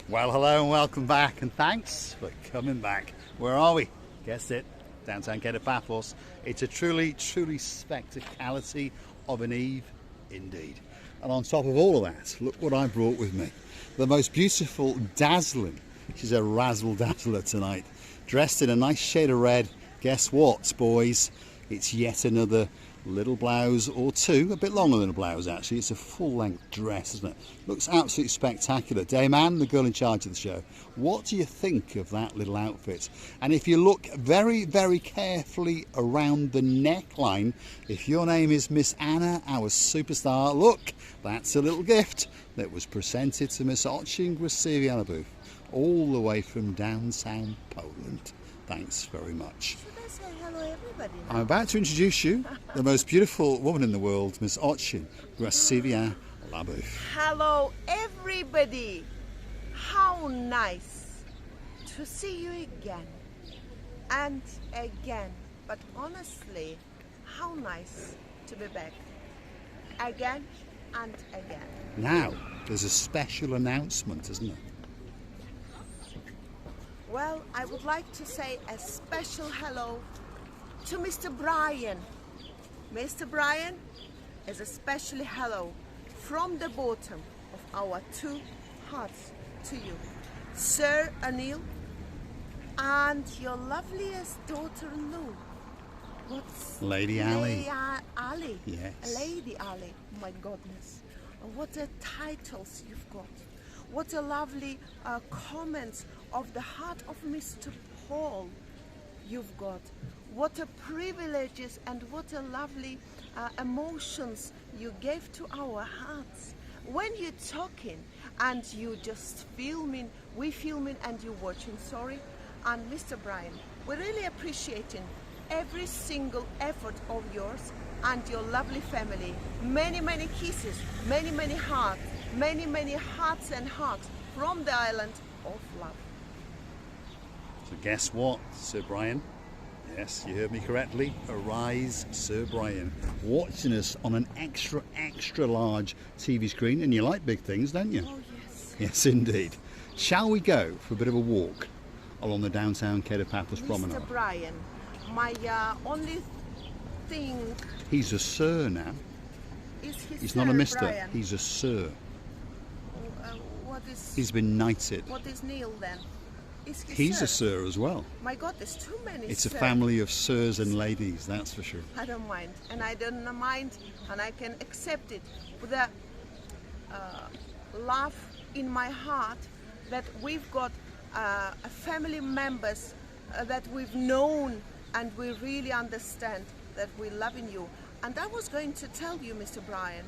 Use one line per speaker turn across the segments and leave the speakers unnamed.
Well, hello and welcome back, and thanks for coming back. Where are we? Guessed it, downtown Kato, Paphos. It's a truly spectacality of an eve indeed. And on top of all of that, look what I brought with me. The most beautiful, dazzling, she's a razzle-dazzler tonight, dressed in a nice shade of red. Guess what, boys? It's yet another little blouse or two, a bit longer than a blouse actually. It's a full-length dress, isn't it? Looks absolutely spectacular. Dame Anne, the girl in charge of the show, what do you think of that little outfit? And if you look very carefully around the neckline, if your name is Miss Anna, our superstar, look, that's a little gift that was presented to Miss Ochin Grasiviana, all the way from downtown Poland. Thanks very much.
Hello everybody.
I'm about to introduce you, the most beautiful woman in the world, Miss Ochin Grasiviana.
Hello everybody. How nice to see you again and again. But honestly, how nice to be back again and again.
Now, there's a special announcement, isn't there?
Well, I would like to say a special hello to Mr. Brian. Mr. Brian is a special hello from the bottom of our two hearts to you. Sir Anil and your loveliest daughter Lou. What's
Lady Ali.
Ali.
Yes.
Lady Ali. My goodness. What a titles you've got. What a lovely comments of the heart of Mr. Paul you've got. What a privileges and what a lovely emotions you gave to our hearts. When you're talking and you just filming, we filming and you watching, sorry. And Mr. Brian, we're really appreciating every single effort of yours and your lovely family. Many kisses, many hearts, many hearts and hugs from the island of love.
So guess what, Sir Brian? Yes, you heard me correctly. Arise, Sir Brian. Watching us on an extra large TV screen. And you like big things, don't you?
Oh, yes.
Yes, indeed. Shall we go for a bit of a walk along the downtown Kato Paphos Promenade?
Mr. Brian, my only thing...
He's a sir now. He's not a mister,
Brian.
he's a sir.
What is...
He's been knighted.
What is Neil then?
He's a sir as well.
My God, there's too many.
It's
sir.
a family of sirs and ladies, that's for sure.
I don't mind, and I don't mind, and I can accept it with a love in my heart that we've got family members that we've known, and we really understand that we're loving you. And I was going to tell you, Mr. Brian,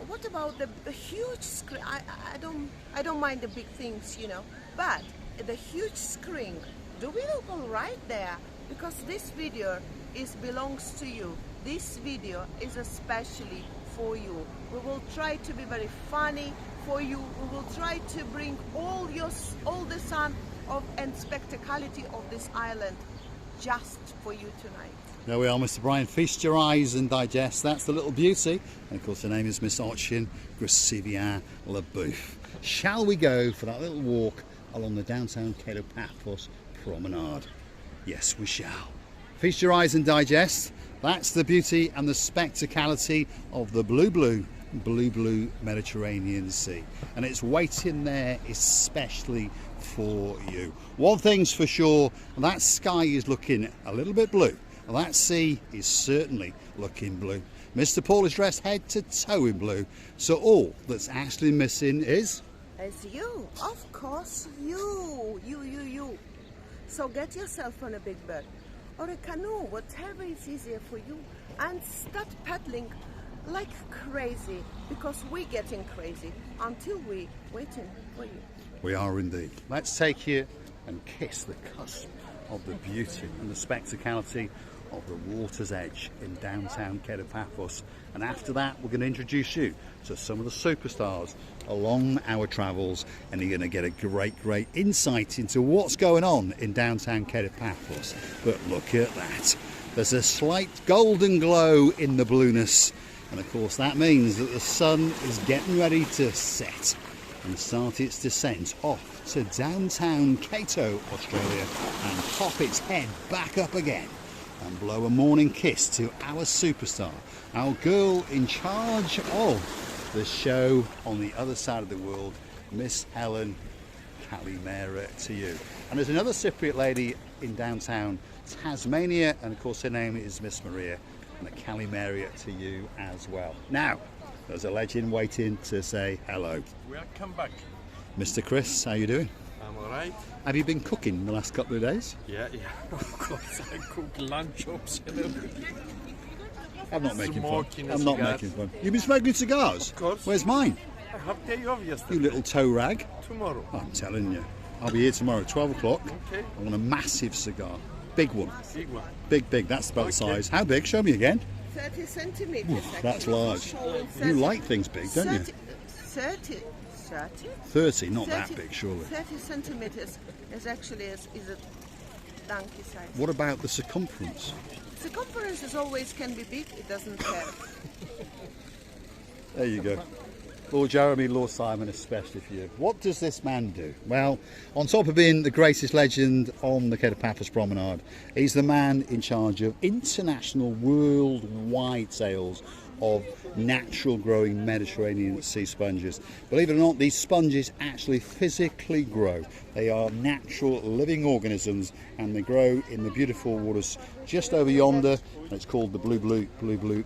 what about the huge screen? I don't mind the big things, you know, but the huge screen, do we look all right there? Because this video belongs to you. This video is especially for you. We will try to be very funny for you. We will try to bring all the sun and spectacality of this island just for you tonight.
There we are, Mr. Brian. Feast your eyes and digest. That's the little beauty. And of course, her name is Miss Ochin Grasiviana. Shall we go for that little walk along the downtown Kato Paphos Promenade? Yes, we shall. Feast your eyes and digest. That's the beauty and the spectacality of the blue Mediterranean Sea. And it's waiting there especially for you. One thing's for sure, that sky is looking a little bit blue. That sea is certainly looking blue. Mr. Paul is dressed head to toe in blue. So all that's actually missing is...
you, of course, you. So get yourself on a big boat or a canoe, whatever is easier for you, and start paddling like crazy, because we're getting crazy until we're waiting for you.
We are indeed. Let's take you and kiss the cusp of the beauty and the spectacality of the water's edge in downtown Kato Paphos. And after that, we're going to introduce you to some of the superstars along our travels, and you're going to get a great insight into what's going on in downtown Kato Paphos. But look at that. There's a slight golden glow in the blueness, and of course that means that the sun is getting ready to set. and start its descent off to downtown Kato, Australia, and pop its head back up again and blow a morning kiss to our superstar, our girl in charge of the show on the other side of the world, Miss Helen. Kalimera to you. And there's another Cypriot lady in downtown Tasmania, and of course her name is Miss Maria, and a Kalimera to you as well. Now, there's a legend waiting to say hello.
Welcome back.
Mr. Chris, how you doing?
I'm alright.
Have you been cooking the last couple of days?
Yeah, of course. I cook lunch ups and everything.
I'm not making
Smoking
fun. I'm not
cigars.
making fun. You've been smoking cigars?
Of course.
Where's mine?
I have day off yesterday.
You little toe rag.
Tomorrow.
I'm telling you. I'll be here tomorrow at 12 o'clock.
Okay.
I want a massive cigar. Big one.
Big one.
Big. That's about the
Okay.
size. How big? Show me again.
30 centimeters.
Ooh, that's
actually.
large.
Showing
You like things big, don't you?
30?
30, not
30
that big, surely.
30 centimeters is actually is a donkey size.
What about the circumference?
Circumference is always can be big, it doesn't care.
There you go. Lord Jeremy, Lord Simon, especially for you. What does this man do? Well, on top of being the greatest legend on the Kato Paphos Promenade, he's the man in charge of international worldwide sales of natural growing Mediterranean sea sponges. Believe it or not, these sponges actually physically grow. They are natural living organisms, and they grow in the beautiful waters just over yonder. It's called the blue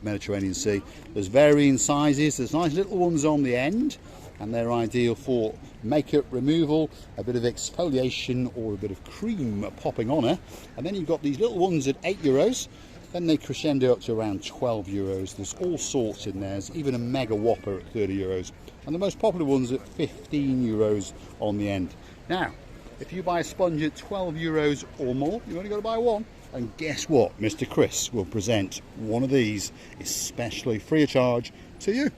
Mediterranean Sea. There's varying sizes. There's nice little ones on the end, and they're ideal for makeup removal, a bit of exfoliation, or a bit of cream popping on her. And then you've got these little ones at €8. Then they crescendo up to around €12. There's all sorts in there. There's even a mega whopper at €30. And the most popular ones at €15 on the end. Now, if you buy a sponge at €12 or more, you've only got to buy one. And guess what? Mr. Chris will present one of these, especially free of charge, to you.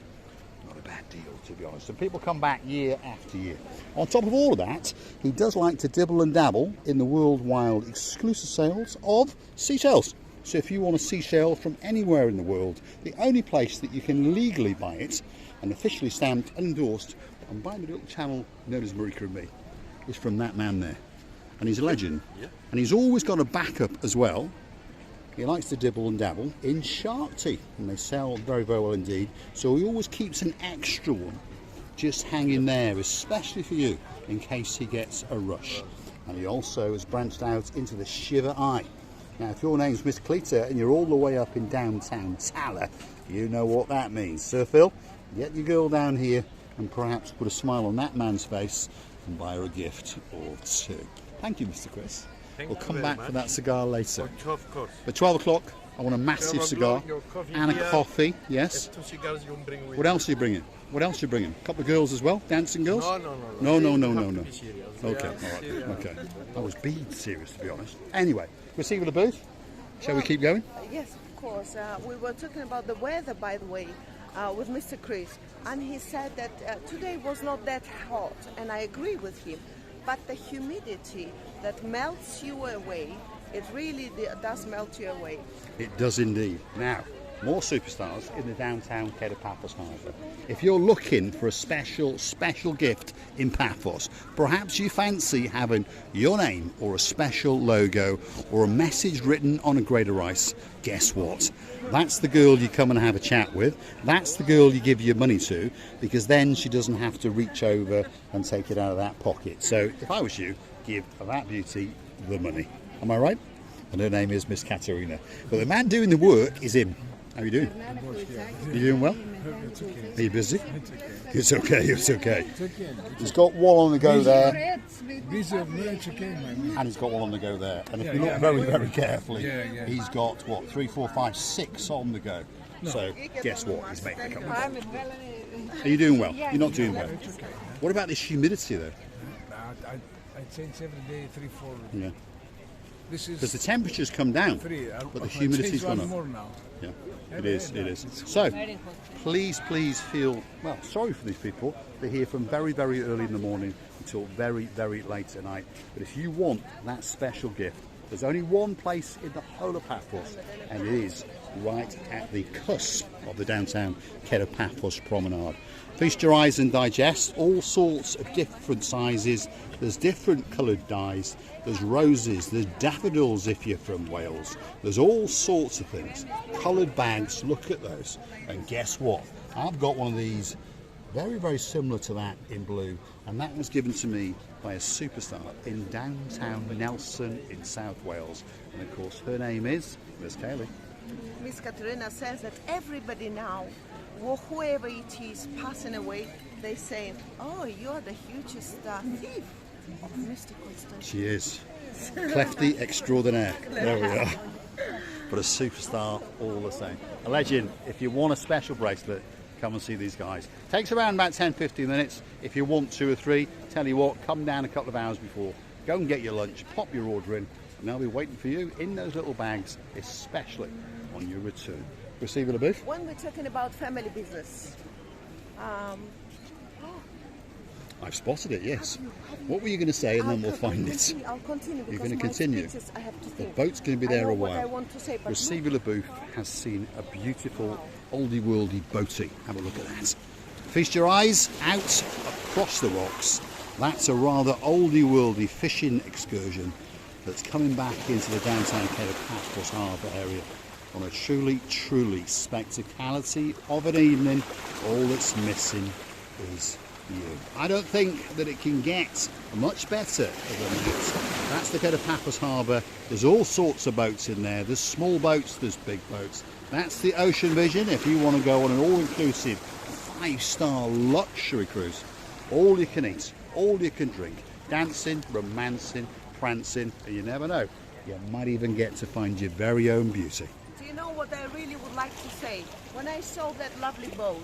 Not a bad deal, to be honest. And people come back year after year. On top of all of that, he does like to dibble and dabble in the worldwide exclusive sales of seashells. So if you want a seashell from anywhere in the world, the only place that you can legally buy it, and officially stamped and endorsed, and by the little channel known as Marika and me, is from that man there. And he's a legend.
Yeah.
And he's always got a backup as well. He likes to dibble and dabble in shark teeth, and they sell very, very well indeed. So he always keeps an extra one just hanging there, especially for you, in case he gets a rush. And he also has branched out into the Shiver Eye. Now, if your name's Miss Cleta and you're all the way up in downtown Tala, you know what that means. Sir Phil, get your girl down here and perhaps put a smile on that man's face and buy her a gift or two. Thank you, Mr. Chris. We'll come back for that cigar later.
Of course.
At 12 o'clock, I want a massive
12
cigar
o'clock, your coffee
and a
here.
coffee, yes.
2 cigars you bring with
What else are you bringing? What else are you bringing? A couple of girls as well? Dancing girls?
No.
No.
They have to be serious. They
Okay,
are
all right,
serious.
okay. I was being serious, to be honest. Anyway, we'll see you at the booth. Shall we keep going?
Yes, of course. We were talking about the weather, by the way, with Mr. Chris, and he said that today was not that hot, and I agree with him. But the humidity that melts you away, it really does melt you away.
It does indeed. Now, more superstars in the downtown Kato Paphos Harbour. If you're looking for a special gift in Paphos, perhaps you fancy having your name or a special logo or a message written on a grade of rice, guess what? That's the girl you come and have a chat with. That's the girl you give your money to, because then she doesn't have to reach over and take it out of that pocket. So if I was you, give that beauty the money. Am I right? And her name is Miss Katerina. But the man doing the work is him. How are you doing? You doing well? Are you busy? It's okay. He's got one on the go there, and he's got one on the go there. And if you look very, very carefully, he's got, 3, 4, 5, 6 on the go. So guess what? He's making a couple. Are you doing well? You're not doing well. What about this humidity though?
I change every day 3-4.
Yeah.
This is
Because the temperature's come down,
3.
but the humidity's gone
one
up.
more now.
Yeah, it is. So, please feel, sorry for these people. They're here from very, very early in the morning until very, very late at night. But if you want that special gift, there's only one place in the whole of Paphos, and it is right at the cusp of the downtown Kato Paphos Promenade. Feast your eyes and digest. All sorts of different sizes. There's different coloured dyes. There's roses. There's daffodils if you're from Wales. There's all sorts of things. Coloured bags. Look at those. And guess what? I've got one of these very, very similar to that in blue. And that was given to me by a superstar in downtown Nelson in South Wales. And of course, her name is Miss Kaylee.
Miss Katerina says that everybody now, whoever it is passing away, they say, oh, you're the hugest thief of mystical stuff.
She is. Clefty extraordinaire. There we are. But a superstar all the same. A legend. If you want a special bracelet, come and see these guys. Takes around about 10-15 minutes. If you want 2 or 3, tell you what, come down a couple of hours before. Go and get your lunch, pop your order in, and they'll be waiting for you in those little bags, especially on your return. Receive it a bit.
When we're talking about family business,
I've spotted it, yes. What were you going to say, and then we'll find it?
I'll continue.
You're going to continue?
I have to
The
think.
boat's going to be there a while.
What I want to say, but
Receiver LaBouffe has seen a beautiful oldie worldy boating. Have a look at that. Feast your eyes out across the rocks. That's a rather oldie worldy fishing excursion that's coming back into the downtown Kato Paphos Harbour area on a truly, truly spectacality of an evening. All that's missing is you. I don't think that it can get much better than that. That's the Kato Paphos Harbour. There's all sorts of boats in there. There's small boats, there's big boats. That's the Ocean Vision if you want to go on an all-inclusive 5-star luxury cruise. All you can eat, all you can drink, dancing, romancing, prancing, and you never know, you might even get to find your very own beauty.
do you know what I really would like to say? When I saw that lovely boat,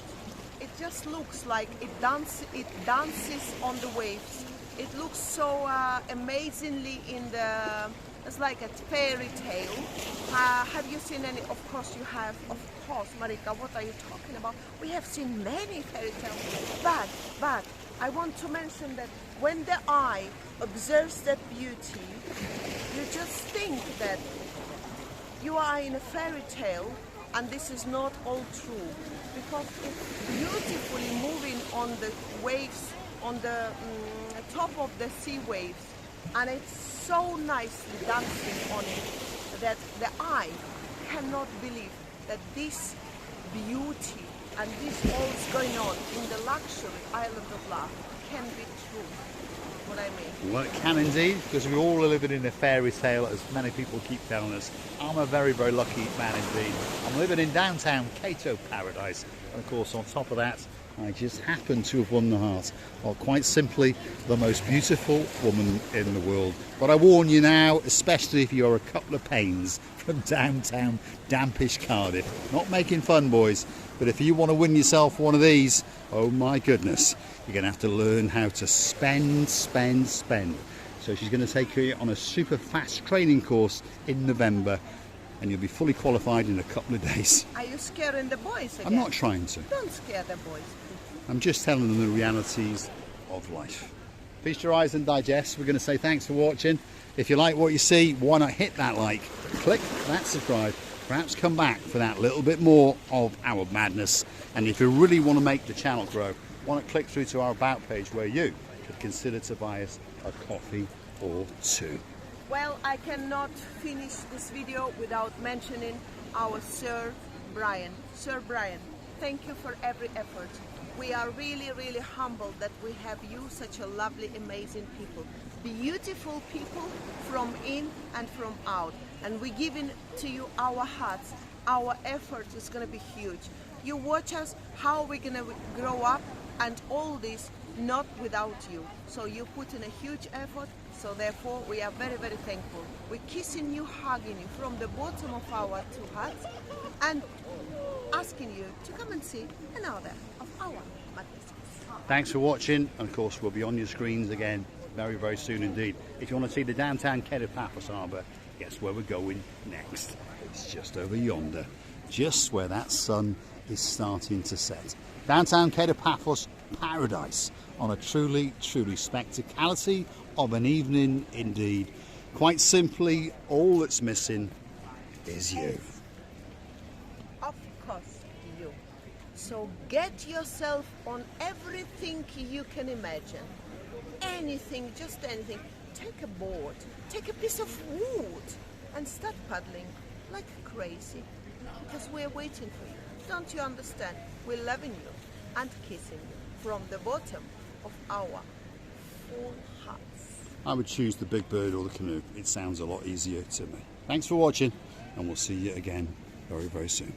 it just looks like it dances on the waves. It looks so amazingly in the, it's like a fairy tale. Have you seen any? Of course you have. Of course, Marika, what are you talking about? We have seen many fairy tales. But I want to mention that when the eye observes that beauty, you just think that you are in a fairy tale, and this is not all true, because it's beautifully moving on the waves, on the top of the sea waves, and it's so nicely dancing on it that the eye cannot believe that this beauty and this all is going on in the luxury island of love can be true. What I mean.
Well, it can indeed, because we all are living in a fairy tale, as many people keep telling us. I'm a very, very lucky man indeed. I'm living in downtown Kato paradise, and of course on top of that, I just happen to have won the heart of, quite simply, the most beautiful woman in the world. But I warn you now, especially if you're a couple of pains from downtown dampish Cardiff. Not making fun, boys, but if you want to win yourself one of these, oh my goodness, you're going to have to learn how to spend. So she's going to take you on a super fast training course in November, and you'll be fully qualified in a couple of days.
Are you scaring the boys again?
I'm not trying to.
Don't scare the boys.
I'm just telling them the realities of life. Feast your eyes and digest. We're going to say thanks for watching. If you like what you see, why not hit that like, click that subscribe, perhaps come back for that little bit more of our madness. And if you really want to make the channel grow, why not click through to our About page, where you could consider to buy us a coffee or two.
Well, I cannot finish this video without mentioning our Sir Brian. Sir Brian, thank you for every effort. We are really, really humbled that we have you, such a lovely, amazing people. Beautiful people from in and from out. And we're giving to you our hearts. Our effort is going to be huge. You watch us, how we're going to grow up, and all this not without you. So you put in a huge effort, so therefore we are very, very thankful. We're kissing you, hugging you from the bottom of our 2 hearts, and asking you to come and see another of our madnesses.
Thanks for watching, and of course we'll be on your screens again very, very soon indeed. If you want to see the downtown Kato Paphos Harbour, guess where we're going next? It's just over yonder, just where that sun is starting to set. Downtown Kato Paphos paradise on a truly, truly spectacality of an evening indeed. Quite simply, all that's missing is you.
So get yourself on everything you can imagine. Anything, just anything. Take a board, take a piece of wood and start paddling like crazy. Because we're waiting for you. Don't you understand? We're loving you and kissing you from the bottom of our full hearts.
I would choose the big bird or the canoe. It sounds a lot easier to me. Thanks for watching, and we'll see you again very, very soon.